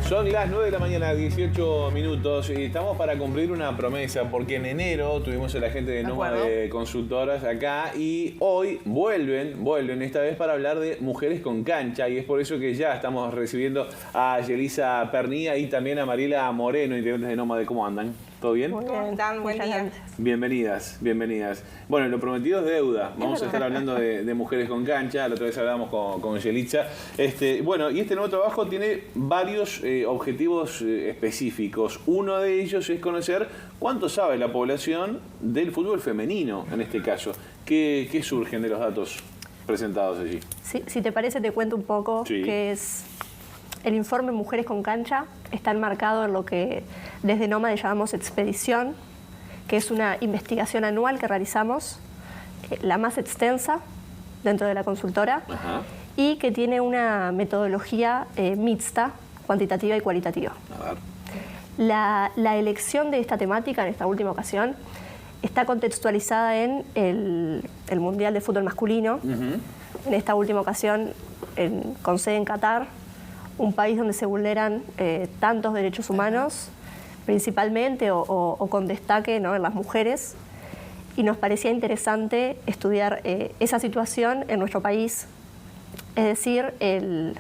Son las 9 de la mañana, 18 minutos, y estamos para cumplir una promesa, porque en enero tuvimos a la gente de Nómade Consultoras acá, y hoy vuelven esta vez para hablar de mujeres con cancha, y es por eso que ya estamos recibiendo a Yelisa Pernía y también a Mariela Moreno, integrantes de Nómade. ¿Cómo andan? ¿Todo bien? Muy bien. ¿Cómo están? Buen día. Bienvenidas, bienvenidas. Bueno, lo prometido es deuda. Vamos a estar hablando de mujeres con cancha. La otra vez hablábamos con Yelitza. Bueno, y este nuevo trabajo tiene varios objetivos específicos. Uno de ellos es conocer cuánto sabe la población del fútbol femenino, en este caso. ¿Qué surgen de los datos presentados allí? Sí, si te parece, te cuento un poco qué es el informe Mujeres con Cancha. Está enmarcado en lo que desde Nómade llamamos expedición, que es una investigación anual que realizamos, la más extensa dentro de la consultora, y que tiene una metodología mixta, cuantitativa y cualitativa. La elección de esta temática en esta última ocasión está contextualizada en el Mundial de Fútbol Masculino. En esta última ocasión, con sede en Qatar, un país donde se vulneran tantos derechos humanos, principalmente o con destaque, ¿no?, en las mujeres, y nos parecía interesante estudiar esa situación en nuestro país, es decir, el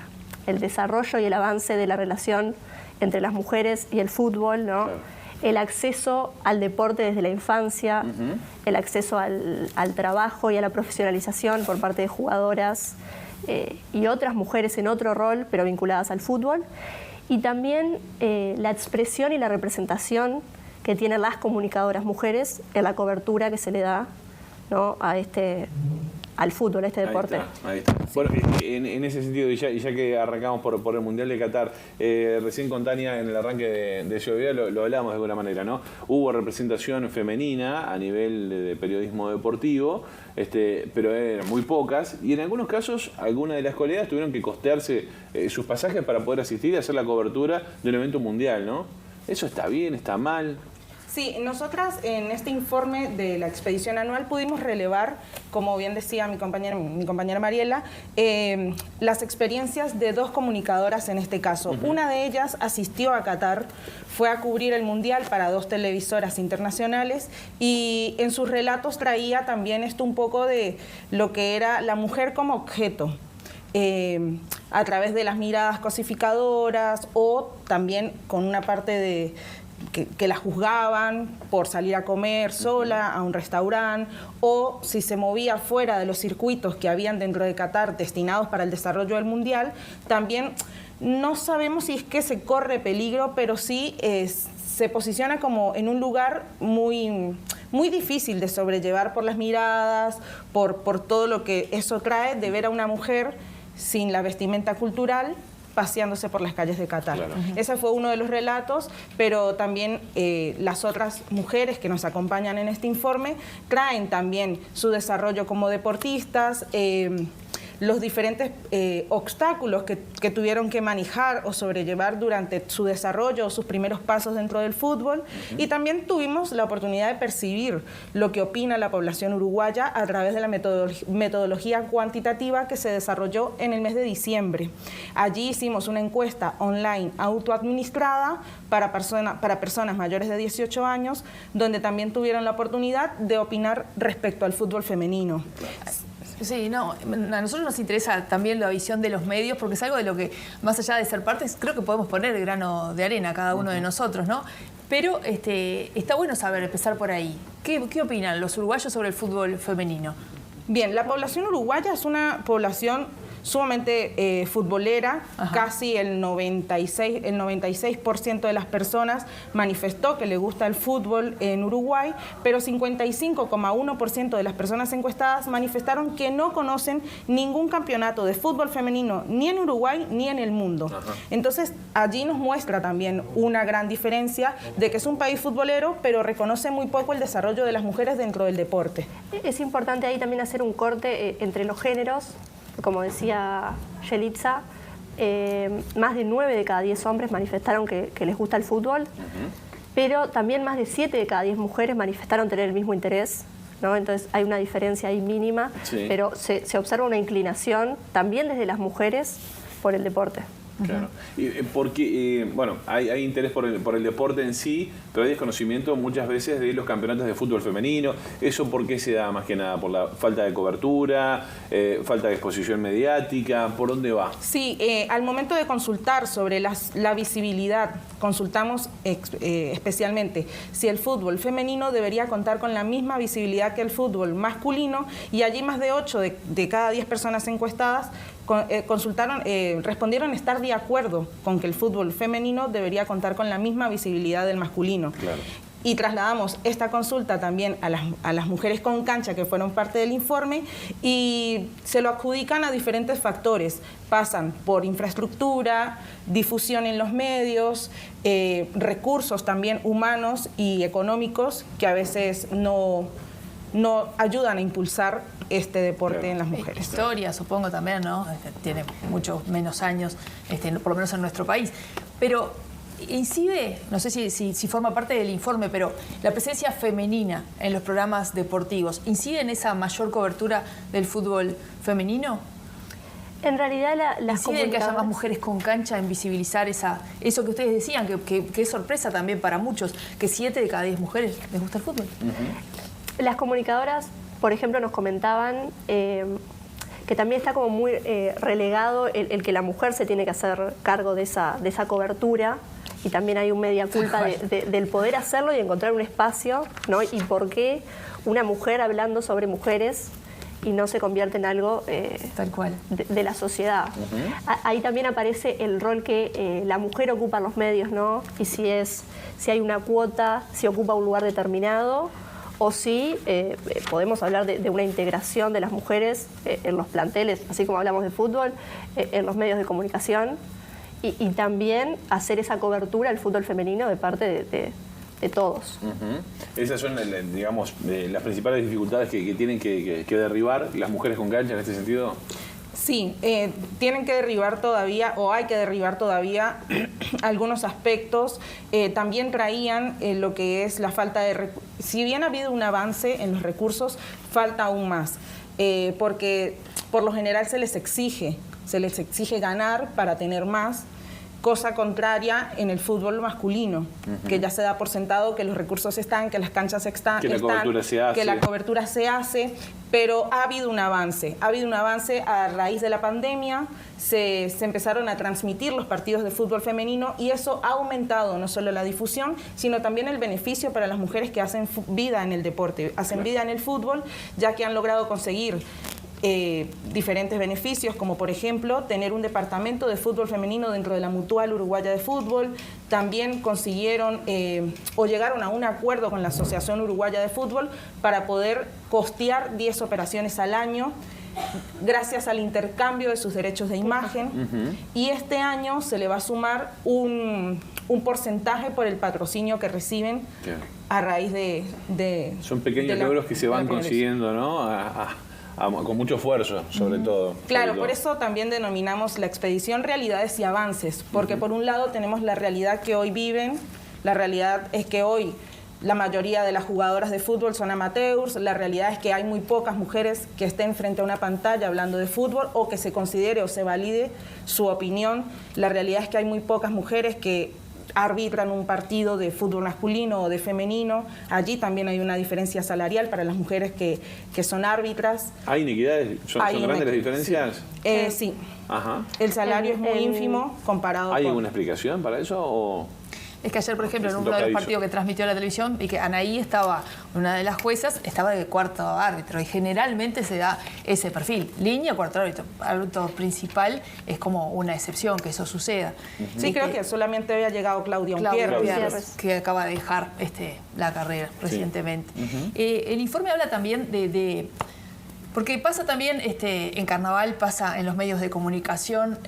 desarrollo y el avance de la relación entre las mujeres y el fútbol, ¿no? El acceso al deporte desde la infancia, el acceso al trabajo y a la profesionalización por parte de jugadoras y otras mujeres en otro rol, pero vinculadas al fútbol, y también la expresión y la representación que tienen las comunicadoras mujeres en la cobertura que se le da, ¿no?, al fútbol, a este deporte. Ahí está. Bueno, en ese sentido, y ya que arrancamos por el Mundial de Qatar, recién con Tania en el arranque de Ciudad lo hablamos de alguna manera, ¿no? Hubo representación femenina a nivel de periodismo deportivo, pero eran muy pocas, y en algunos casos algunas de las colegas tuvieron que costearse sus pasajes para poder asistir y hacer la cobertura del evento mundial, ¿no? ¿Eso está bien, está mal? Sí, nosotras en este informe de la expedición anual pudimos relevar, como bien decía mi compañera Mariela, las experiencias de dos comunicadoras en este caso. Una de ellas asistió a Qatar, fue a cubrir el Mundial para dos televisoras internacionales, y en sus relatos traía también un poco de lo que era la mujer como objeto. A través de las miradas cosificadoras, o también con una parte de que la juzgaban por salir a comer sola a un restaurante, o si se movía fuera de los circuitos que habían dentro de Qatar destinados para el desarrollo del Mundial. También no sabemos si es que se corre peligro, pero sí se posiciona como en un lugar muy difícil de sobrellevar por las miradas, por todo lo que eso trae de ver a una mujer sin la vestimenta cultural paseándose por las calles de Qatar. Ese fue uno de los relatos, pero también las otras mujeres que nos acompañan en este informe traen también su desarrollo como deportistas, los diferentes obstáculos que tuvieron que manejar o sobrellevar durante su desarrollo o sus primeros pasos dentro del fútbol. Y también tuvimos la oportunidad de percibir lo que opina la población uruguaya a través de la metodología cuantitativa que se desarrolló en el mes de diciembre. Allí hicimos una encuesta online autoadministrada para personas mayores de 18 años, donde también tuvieron la oportunidad de opinar respecto al fútbol femenino. Sí, no, a nosotros nos interesa también la visión de los medios, porque es algo de lo que, más allá de ser parte, creo que podemos poner el grano de arena cada uno de nosotros, ¿no? Pero está bueno saber, empezar por ahí. ¿Qué opinan los uruguayos sobre el fútbol femenino? Bien, la población uruguaya es una población sumamente futbolera. Casi el 96% de las personas manifestó que le gusta el fútbol en Uruguay, pero 55,1% de las personas encuestadas manifestaron que no conocen ningún campeonato de fútbol femenino ni en Uruguay ni en el mundo. Entonces, allí nos muestra también una gran diferencia de que es un país futbolero, pero reconoce muy poco el desarrollo de las mujeres dentro del deporte. Es importante ahí también hacer un corte entre los géneros. Como decía Yelitza, más de 9 de cada 10 hombres manifestaron que les gusta el fútbol, pero también más de 7 de cada 10 mujeres manifestaron tener el mismo interés, ¿no? Entonces hay una diferencia ahí mínima, pero se observa una inclinación también desde las mujeres por el deporte. Claro. Porque, bueno, hay interés por el deporte en sí, pero hay desconocimiento muchas veces de los campeonatos de fútbol femenino. ¿Eso por qué se da más que nada? ¿Por la falta de cobertura, falta de exposición mediática? ¿Por dónde va? Sí, al momento de consultar sobre la visibilidad, consultamos especialmente si el fútbol femenino debería contar con la misma visibilidad que el fútbol masculino, y allí más de 8 de cada 10 personas encuestadas respondieron estar de acuerdo con que el fútbol femenino debería contar con la misma visibilidad del masculino. Claro. Y trasladamos esta consulta también a las mujeres con cancha que fueron parte del informe, y se lo adjudican a diferentes factores. Pasan por infraestructura, difusión en los medios, recursos también humanos y económicos que a veces no ayudan a impulsar este deporte en las mujeres. Historia, supongo también, ¿no? Tiene muchos menos años, por lo menos en nuestro país. Pero incide, no sé si forma parte del informe, pero la presencia femenina en los programas deportivos, ¿incide en esa mayor cobertura del fútbol femenino? En realidad ¿Incide en que haya más mujeres con cancha, en visibilizar eso que ustedes decían, que es sorpresa también para muchos, que 7 de cada 10 mujeres les gusta el fútbol? Las comunicadoras, por ejemplo, nos comentaban que también está como muy relegado el que la mujer se tiene que hacer cargo de esa cobertura, y también hay un media culpa del poder hacerlo y encontrar un espacio, ¿no? Y por qué una mujer hablando sobre mujeres y no se convierte en algo tal cual de la sociedad. Ahí también aparece el rol que la mujer ocupa en los medios, ¿no? Y si hay una cuota, si ocupa un lugar determinado, o si podemos hablar de una integración de las mujeres en los planteles, así como hablamos de fútbol, en los medios de comunicación, y también hacer esa cobertura al fútbol femenino de parte de todos. Esas son, digamos, las principales dificultades que tienen que derribar las mujeres con cancha en este sentido. Sí, tienen que derribar todavía, o hay que derribar todavía algunos aspectos. También traían lo que es la falta de recursos. Si bien ha habido un avance en los recursos, falta aún más, porque por lo general se les exige ganar para tener más, cosa contraria en el fútbol masculino, que ya se da por sentado que los recursos están, que las canchas están, que la cobertura se hace, pero ha habido un avance a raíz de la pandemia. Se empezaron a transmitir los partidos de fútbol femenino, y eso ha aumentado no solo la difusión, sino también el beneficio para las mujeres que hacen vida en el deporte, hacen vida en el fútbol, ya que han logrado conseguir diferentes beneficios, como por ejemplo tener un departamento de fútbol femenino dentro de la Mutual Uruguaya de Fútbol. También consiguieron o llegaron a un acuerdo con la Asociación Uruguaya de Fútbol para poder costear 10 operaciones al año, gracias al intercambio de sus derechos de imagen. Y este año se le va a sumar un porcentaje por el patrocinio que reciben a raíz de son pequeños logros que se van consiguiendo, ¿no? Con mucho esfuerzo, sobre todo. Claro, por eso también denominamos la expedición Realidades y Avances, porque por un lado tenemos la realidad que hoy viven. La realidad es que hoy la mayoría de las jugadoras de fútbol son amateurs. La realidad es que hay muy pocas mujeres que estén frente a una pantalla hablando de fútbol, o que se considere o se valide su opinión. La realidad es que hay muy pocas mujeres que arbitran un partido de fútbol masculino o de femenino. Allí también hay una diferencia salarial para las mujeres que son árbitras. ¿Hay inequidades? ¿Son grandes las diferencias? Sí. Ajá. El salario es muy ínfimo comparado ¿Hay alguna explicación para eso? O... Es que ayer, por ejemplo, en uno de los partidos que transmitió la televisión, vi que Anaí estaba, una de las juezas, estaba de cuarto árbitro, y generalmente se da ese perfil. Línea, cuarto árbitro. Árbitro principal es como una excepción que eso suceda. Sí, creo que solamente había llegado Claudia Umpierres, que acaba de dejar la carrera recientemente. El informe habla también porque pasa también en Carnaval, pasa en los medios de comunicación,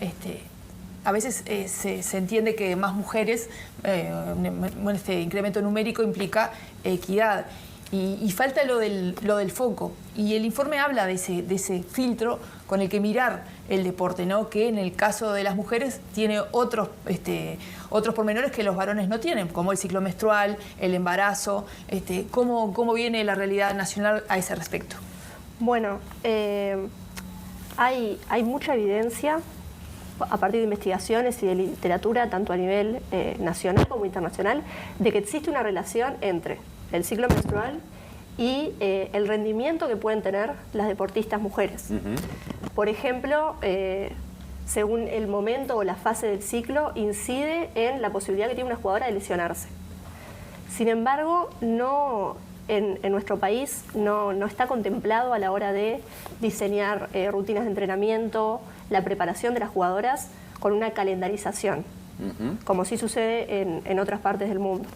a veces se entiende que más mujeres, este incremento numérico implica equidad, y falta lo del foco. Y el informe habla de ese filtro con el que mirar el deporte, ¿no? Que en el caso de las mujeres tiene otros pormenores que los varones no tienen, como el ciclo menstrual, el embarazo. ¿Cómo viene la realidad nacional a ese respecto? Bueno, hay mucha evidencia a partir de investigaciones y de literatura, tanto a nivel nacional como internacional, de que existe una relación entre el ciclo menstrual y el rendimiento que pueden tener las deportistas mujeres. Por ejemplo, según el momento o la fase del ciclo, incide en la posibilidad que tiene una jugadora de lesionarse. Sin embargo, en nuestro país no está contemplado a la hora de diseñar rutinas de entrenamiento, la preparación de las jugadoras con una calendarización, como sí sucede en otras partes del mundo.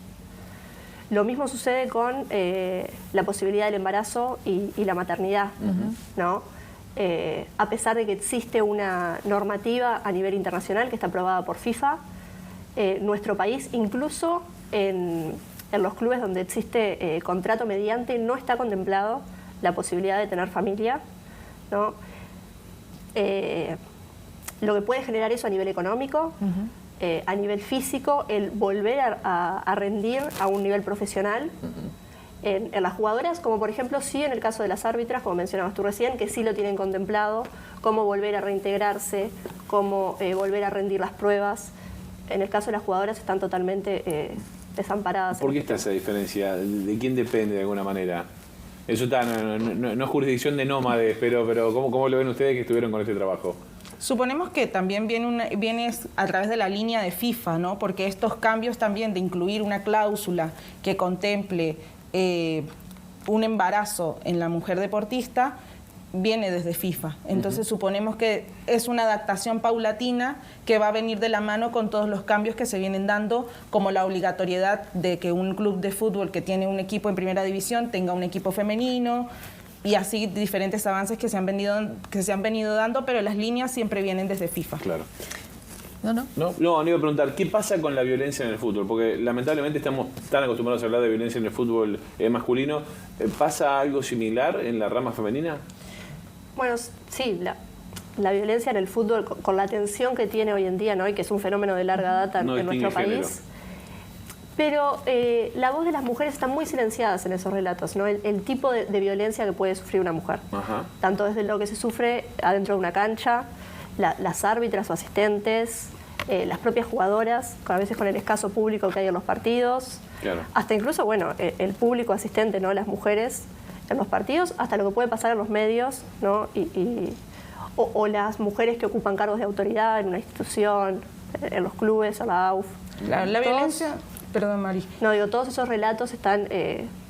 Lo mismo sucede con la posibilidad del embarazo y la maternidad, ¿no? A pesar de que existe una normativa a nivel internacional que está aprobada por FIFA, nuestro país, incluso en los clubes donde existe contrato mediante, no está contemplado la posibilidad de tener familia, ¿no? Lo que puede generar eso a nivel económico, a nivel físico, el volver a rendir a un nivel profesional en las jugadoras, como por ejemplo sí en el caso de las árbitras, como mencionabas tú recién, que sí lo tienen contemplado, cómo volver a reintegrarse, cómo volver a rendir las pruebas. En el caso de las jugadoras están totalmente desamparadas. ¿Por qué está esa diferencia? ¿De quién depende de alguna manera? Eso está, no es jurisdicción de nómades, pero ¿cómo lo ven ustedes que estuvieron con este trabajo? Suponemos que también viene a través de la línea de FIFA, ¿no? Porque estos cambios también de incluir una cláusula que contemple un embarazo en la mujer deportista viene desde FIFA. Entonces suponemos que es una adaptación paulatina que va a venir de la mano con todos los cambios que se vienen dando, como la obligatoriedad de que un club de fútbol que tiene un equipo en primera división tenga un equipo femenino, y así diferentes avances que se han venido dando, pero las líneas siempre vienen desde FIFA. Claro. No, iba a preguntar, ¿qué pasa con la violencia en el fútbol? Porque lamentablemente estamos tan acostumbrados a hablar de violencia en el fútbol masculino. ¿Pasa algo similar en la rama femenina? Bueno, sí, la violencia en el fútbol, con la atención que tiene hoy en día, ¿no? Y que es un fenómeno de larga data en nuestro país. Pero la voz de las mujeres está muy silenciadas en esos relatos, ¿no? El tipo de violencia que puede sufrir una mujer. Tanto desde lo que se sufre adentro de una cancha, las árbitras o asistentes, las propias jugadoras, a veces con el escaso público que hay en los partidos, hasta incluso, bueno, el público asistente, ¿no? Las mujeres en los partidos, hasta lo que puede pasar en los medios, ¿no? O las mujeres que ocupan cargos de autoridad en una institución, en los clubes, en la AUF. La violencia... Perdón, Mari. No, digo, todos esos relatos están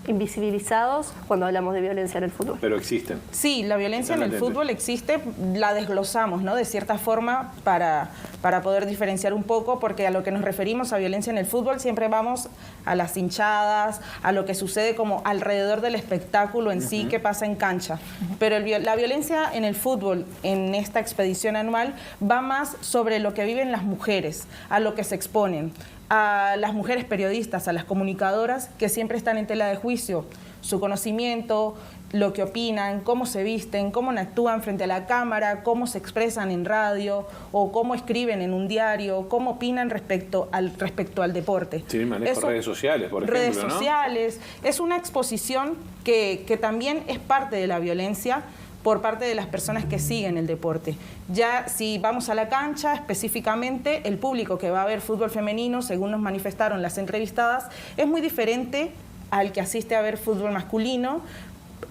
invisibilizados cuando hablamos de violencia en el fútbol. Pero existen. Sí, la violencia en el fútbol existe, la desglosamos, ¿no? De cierta forma para poder diferenciar un poco, porque a lo que nos referimos a violencia en el fútbol siempre vamos a las hinchadas, a lo que sucede como alrededor del espectáculo en sí que pasa en cancha. Pero la violencia en el fútbol, en esta expedición anual, va más sobre lo que viven las mujeres, a lo que se exponen, a las mujeres periodistas, a las comunicadoras que siempre están en tela de juicio, su conocimiento, lo que opinan, cómo se visten, cómo actúan frente a la cámara, cómo se expresan en radio o cómo escriben en un diario, cómo opinan respecto al deporte. Sí, manejo redes sociales, por ejemplo, redes sociales. Es una exposición que también es parte de la violencia por parte de las personas que siguen el deporte. Ya si vamos a la cancha, específicamente, el público que va a ver fútbol femenino, según nos manifestaron las entrevistadas, es muy diferente al que asiste a ver fútbol masculino,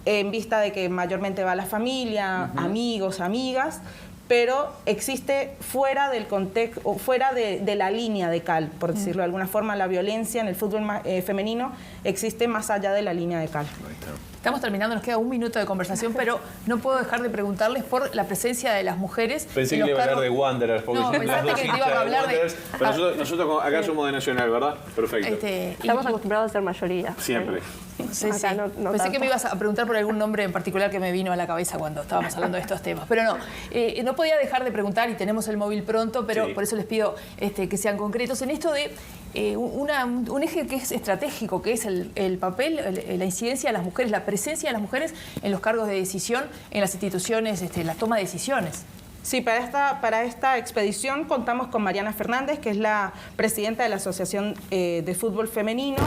en vista de que mayormente va la familia, amigos, amigas, pero existe fuera del contexto, fuera de la línea de cal, por decirlo de alguna forma. La violencia en el fútbol femenino existe más allá de la línea de cal. Estamos terminando, nos queda un minuto de conversación, pero no puedo dejar de preguntarles por la presencia de las mujeres. Pensé que iba a hablar de Wanderers, porque no, pensaste que te iba a hablar de... Pero nosotros acá somos de Nacional, ¿verdad? Perfecto. Estamos acostumbrados a ser mayoría. Siempre. Sí. Pensé que me ibas a preguntar por algún nombre en particular que me vino a la cabeza cuando estábamos hablando de estos temas. Pero no, no podía dejar de preguntar, y tenemos el móvil pronto, pero por eso les pido que sean concretos en esto de un eje que es estratégico, que es el papel, la incidencia de las mujeres, la presencia de las mujeres en los cargos de decisión, en las instituciones, la toma de decisiones. Sí, para esta expedición contamos con Mariana Fernández, que es la presidenta de la Asociación de Fútbol Femenino,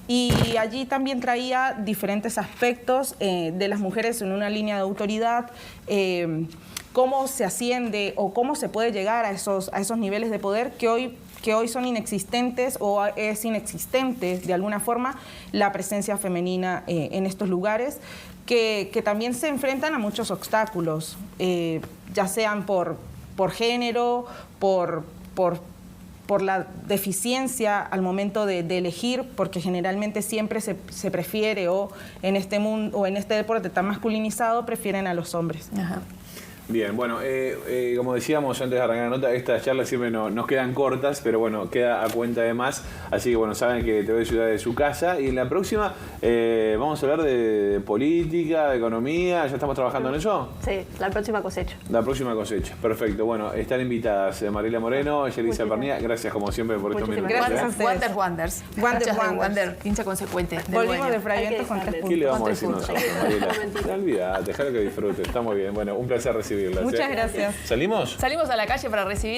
y allí también traía diferentes aspectos de las mujeres en una línea de autoridad, cómo se asciende o cómo se puede llegar a esos niveles de poder que hoy son inexistentes o es inexistente de alguna forma la presencia femenina en estos lugares que también se enfrentan a muchos obstáculos, ya sean por género, por la deficiencia al momento de elegir, porque generalmente siempre se prefiere o en este mundo o en este deporte tan masculinizado prefieren a los hombres. Ajá. Bien, bueno, como decíamos antes de arrancar la nota, estas charlas siempre nos quedan cortas, pero bueno, queda a cuenta de más. Así que bueno, saben que TV Ciudad de su casa. Y en la próxima vamos a hablar de política, de economía. ¿Ya estamos trabajando en eso? Sí, la próxima cosecha. La próxima cosecha, perfecto. Bueno, están invitadas Mariela Moreno, Yelisa Pernía. Gracias como siempre por estos minutos. Gracias a ustedes. Wander Wonders. Wander, hincha consecuente. Volvimos de fragmentos con 3 puntos. ¿Qué le vamos a decir nosotros, Mariela? Olvídate, déjalo que disfrute. Está muy bien. Bueno, un placer recibirla. Muchas gracias. ¿Salimos? Salimos a la calle para recibir